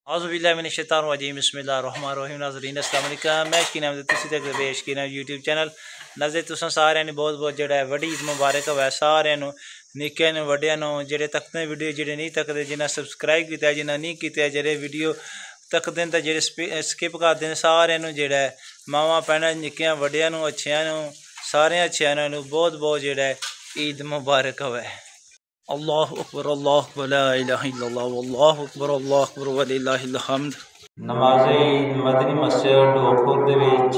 औज़ुबिल्लाहिमिनश्शैतानिर्रजीम बिस्मिल्लाहिर्रहमानिर्रहीम। नाज़रीन अस्सलाम वालेकुम। मैं शकीन अहमद तुसी तक पेश कीना यूट्यूब चैनल नज़र तुसां सारिਆਂ ਨੂੰ बहुत ਜਿਹੜਾ ਵੱਡੀ ईद मुबारक होवे सारिਆਂ ਨੂੰ निक्के ਨੂੰ ਵੱਡਿਆਂ ਨੂੰ ਜਿਹੜੇ तकते वीडियो ਜਿਹੜੇ नहीं तकते जिन्हें सब्सक्राइब किया जिन्हें नहीं किया ਜਿਹੜੇ वीडियो तकते हैं ਜਿਹੜੇ स्किप करते हैं सारिਆਂ ਨੂੰ ਜਿਹੜਾ मावां भैणां निक्कियां ਵੱਡਿਆਂ ਨੂੰ अच्छियां ਨੂੰ सारे अच्छियां ਨੂੰ बहुत ਜਿਹੜਾ ईद मुबारक होवे। अल्लाह अकबर ला इलाहा इल्लल्लाह वल्लाहु अकबर वलिल्लाहिल हम्द। नमाज़ ईद मदनी मस्जिद डोखुर दे विच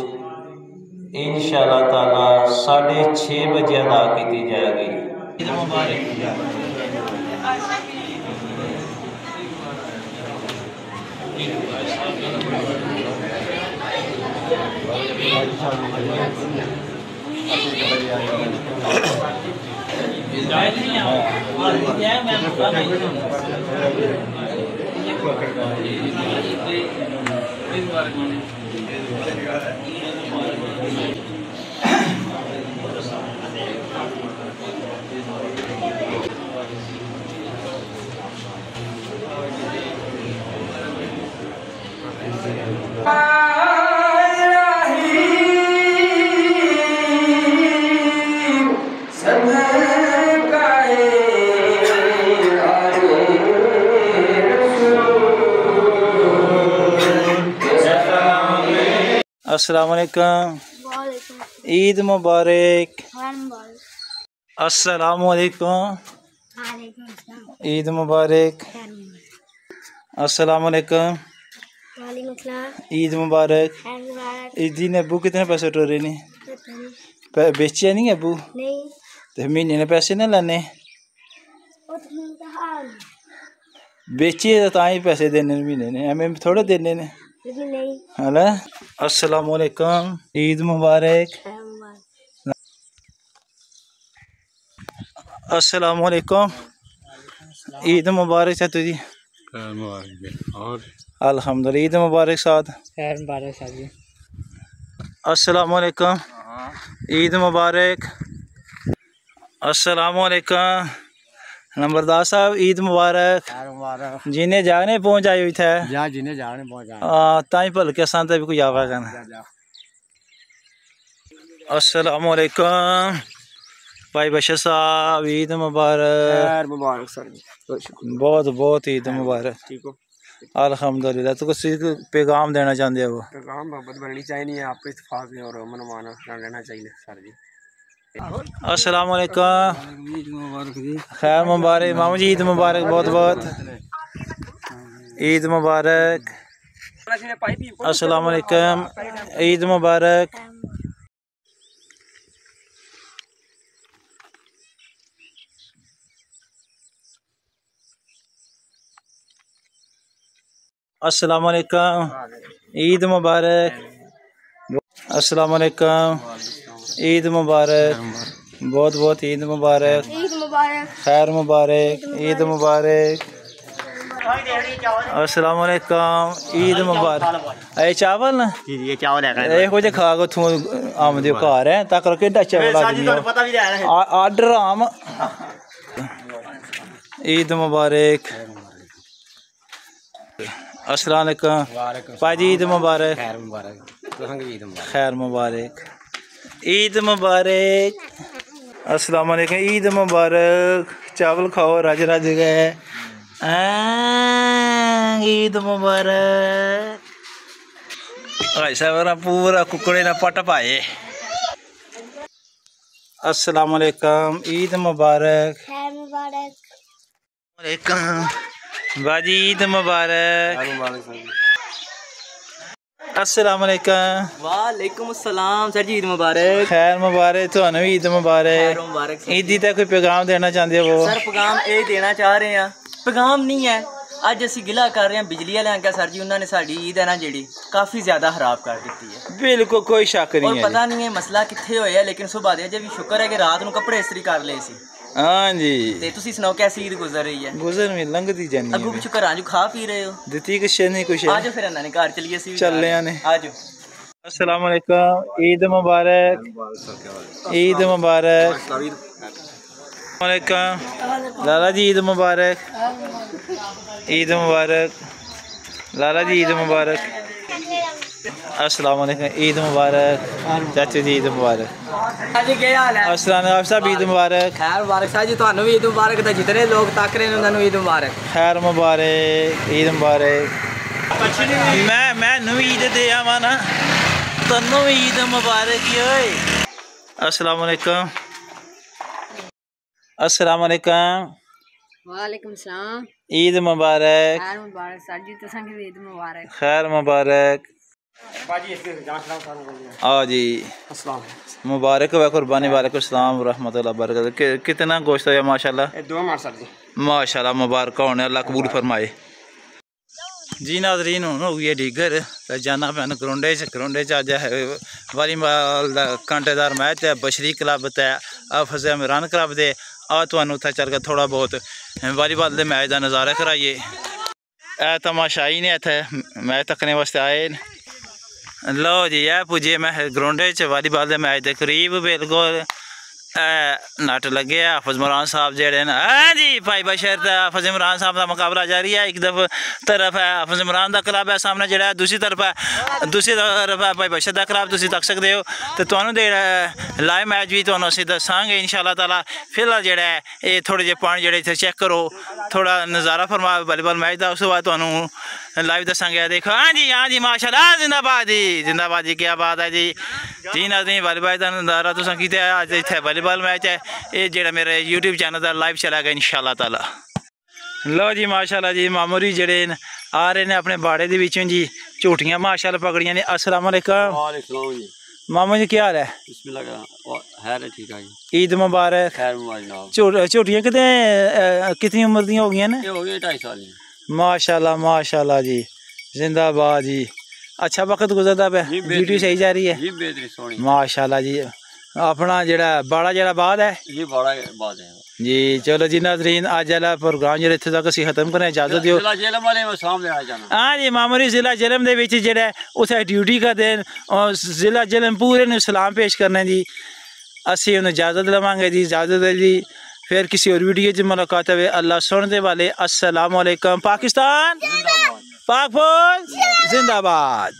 इंशाअल्लाह ताला 6:30 बजे अदा की जाएगी। ईद मुबारक। अस्सलाम वालेकुम। ईद मुबारक। अस्सलाम वालेकुम। ईद मुबारक। अस्सलाम वालेकुम। ईद मुबारक। ईद ने अबू कितने पैसे टोरे ने? बेचे नहीं अबू? नहीं। तो महीने ने पैसे ना लाने? बेचिए तो ताई पैसे देने महीने ने, एम थोड़े देने ने। हेलो अस्सलाम वालेकुम। ईद मुबारक। अस्सलाम वालेकुम। ईद मुबारक है तुझी। और अल्हम्दुलिल्लाह ईद मुबारक साथ। खैर मुबारक साथ जी। अस्सलाम वालेकुम। ईद मुबारक। अस्सलाम वालेकुम। नंबरदार साहब ईद मुबारक। जिन्हें जागने पहुंच आई हुई थे जिन्हें जागने पहुंच ताई भल के साथ भी कोई आवा करना। अस्सलाम वालेकुम भाई बशर साहब ईद मुबारक। मुबारक सर बहुत बहुत ईद मुबारक। ठीक हो? अल्हम्दुलिल्लाह। तो किसी को पैगाम देना चाहते हो? पैगाम मोहब्बत बननी चाहिए, आपको इत्तेफाक और अमन अमान रहना चाहिए सर जी। अस्सलाम वालेकुम। खैर मुबारक मामू जी। ईद मुबारक बहुत बहुत। ईद मुबारक। अस्सलाम वालेकुम। ईद मुबारक। अस्सलाम वालेकुम। ईद मुबारक। अस्सलाम वालेकुम। ईद मुबारक बहुत बहुत। ईद मुबारक। खैर मुबारक। ईद मुबारक। अस्सलाम वालेकुम। ईद मुबारक। ये चावल ना ये चावल है कुछ खा को थू आमदे घर है तक केड़ा चावल आर्डर आम। ईद मुबारक। अस्सलाम वालेकुम पाजी। ईद मुबारक। खैर मुबारक। ईद मुबारक। अस्सलाम वालेकुम। ईद मुबारक। चावल खाओ रज रज गए। ईद मुबारक। भाई साहब पूरा कुकड़े ने पट पाए। अस्सलाम वालेकुम। ईद मुबारक। बाजी ईद मुबारक। अस्सलाम वालेकुम। वालेकुम अस्सलाम सर जी ईद मुबारक। खैर मुबारक थानू ईद मुबारक। ईद दा कोई पैगाम देना चाहते हो? सर पैगाम ये देना चाह रहे हैं, पैगाम नहीं है अज असी गिला कर रहे हैं बिजली वाले आगे सर जी उन्होंने साड़ी ईद है ना जी काफ़ी ज़्यादा खराब कर दी है। बिल्कुल कोई शक नहीं है। पता नहीं है मसला कितने होया लेकिन सुबह दे अजे भी शुक्र है कि रात को कपड़े इस्त्री कर ले सी। हाँ जी। ते तुसी सुनाओ कैसी ईद गुजर रही है? गुजर में लंघती जानी है। अगू पिछू घरां जो खा पी रहे हो? दिती कुछ नहीं कुछ है। आजो फिर अन्ना घर चलिए सी चलने आने। आजो। अस्सलाम वालेकुम। ईद मुबारक। ईद मुबारक। वालेकुम लाला जी ईद मुबारक। ईद मुबारक। लाला जी ईद मुबारक। अस्सलाम वालेकुम, ईद मुबारक। चाचू जी ईद मुबारक। जी क्या हाल है? अस्सलाम वालेकुम साहब, ईद मुबारक। खैर मुबारक साहब जी, तुहानू भी ईद मुबारक। ते जितने लोग तक रहे उन्होंने ईद मुबारक। खैर मुबारक, ईद मुबारक। मैं ईद दे आवा ना, तन्नू ईद मुबारक ही ओए। अस्सलाम वालेकुम। अस्सलाम वालेकुम। वालेकुम सलाम। ईद मुबारक। खैर मुबारक सर जी, तुसां की ईद मुबारक। खैर मुबारक। आओ जी, मुबारक व कुर्बानी। वालेकुम सलाम रहमतुल्लाह बरकत। कितना गोश्त है माशाल्लाह? माशाल्लाह, मुबारक होने, अल्लाह कबूल फरमाए। जी नाज़रीन, हूँ हो गई डिगर ते जाना पैन ग्राउंडे च अज है वालीबाल दा घंटेदार मैच है बशरी क्लब ते हाफिज़ इमरान क्लब दे। आ तुहानू उत्थे चल के थोड़ा बहुत वालीबाल दे मैच का नज़ारा कराइए। ए तमाशाई ने इत्थे मैच तकने वास्ते आए न। लो जी है पुजे मैं ग्राउंडे च वालीबाल दे मैच के करीब बिल्कुल नट लगे। हाफिज़ इमरान साहब जेड़े न, हाँ जी भाई बशर हाफिज़ इमरान साहब का मुकाबला जारी है। एक तरफ है हाफिज़ इमरान का क्लब है सामने जेड़ा, दूसरी तरफ है भाई बशर का क्लब। तुम तक सकते हो तो तुहानू दे लाइव मैच भी तुहानू असीं दसांगे इंशाअल्लाह ताला। फिलहाल जेड़ा है ये थोड़े जे पॉइंट जेड़े इत्थे चेक करो, थोड़ा नज़ारा फरमा वालीबाल मैच का। उस बाद तुहानू लाइव दसांगे। देखो हाँ जी माशाल्लाह, जिंदाबाद जी, जिंदाबाद जी, क्या बात है जी। जी नाज़रीन, वालीबाल का नज़ारा तुसां कीता है। अज इत्थे वालीबाल मैच है, ये जेड़ा मेरे यूट्यूब चैनल का लाइव चलेगा इंशाअल्लाह ताला। लो जी माशाल्लाह जी, मामूरी जेड़े आ रहे ने अपने बाड़े दे विचों जी, झूठियां माशाल्लाह पकड़ियां ने। अस्सलाम वालेकुम। मामू जी क्या हाल है? ईद मुबारक। झूठियां कितनी उम्र दी हो गई ने? 2.5 साल। माशाल्लाह माशाल्लाह जी, जिंदाबाद जी। अच्छा वक्त गुजरता पे, ड्यूटी सही जा रही है माशाल्लाह जी। अपना जेड़ा बाड़ा जेड़ा बाद है जी। चलो जी नाज़रीन, अज वाला प्रोग्राम जेड़ा इत्थे तक असीं खत्म करने इजाजत दिओ। हाँ जी, मामूली जिला जलम दे विच जेड़ा उत्थे ड्यूटी करदे न, जिला जलम पूरे नूं सलाम पेश करने जी। असीं हुण इजाजत लवांगे जी, इजाजत है जी। फिर किसी और वीडियो च मुलाकात है। अल्लाह सुनने वाले, अस्सलाम वालेकुम। पाकिस्तान पाक फौज जिंदाबाद।